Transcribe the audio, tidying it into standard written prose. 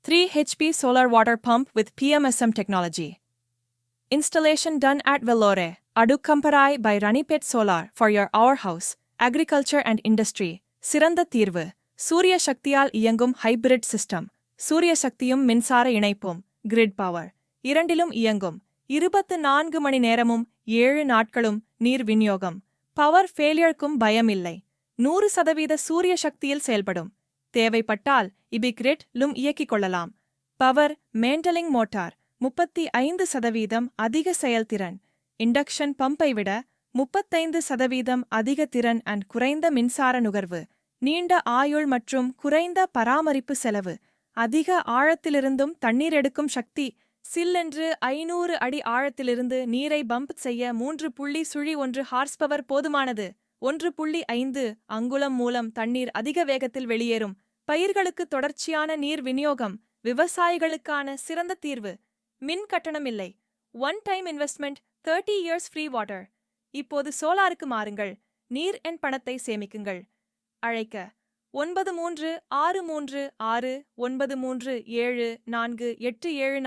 3 HP solar water pump with PMSM technology. Installation done at Vellore, Adukkamparai by Ranipet Solar for your our house, agriculture and industry. சிறந்த தீர்வு. சூரிய சக்தியால் இயங்கும் hybrid system. சூரிய சக்தியும் மின்சார இணைப்பும் கிரிட் பவர் இரண்டிலும் இயங்கும். 24 மணி நேரமும் 7 நாட்களும் நீர் விநியோகம். பவர் ஃபெயிலியர்க்கும் பயமில்லை. 100% சூரிய சக்தியில் செயல்படும். தேவைப்பட்டால் கிரிட் லும் இயக்கிக் கொள்ளலாம். பவர் மெயின்டெனிங் மோட்டார் 35% அதிக செயல்திறன். இண்டக்ஷன் பம்பை விட 35% அதிக திறன் அண்ட் குறைந்த மின்சார நுகர்வு. நீண்ட ஆயுள் மற்றும் குறைந்த பராமரிப்பு செலவு. அதிக ஆழத்திலிருந்தும் தண்ணீர் எடுக்கும் சக்தி. சில்லென்று 500 அடி ஆழத்திலிருந்து நீரை பம்ப் செய்ய 3.01 ஹார்ஸ்பவர் போதுமானது. 1.5 அங்குலம் மூலம் தண்ணீர் அதிக வேகத்தில் வெளியேறும். பயிர்களுக்கு தொடர்ச்சியான நீர் விநியோகம். விவசாயிகளுக்கான சிறந்த தீர்வு. மின் கட்டணம் இல்லை. One time investment 30 years free water. இப்போது சோலாருக்கு மாறுங்கள். நீர் என் பணத்தை சேமிக்குங்கள். அழைக்க 936369374874.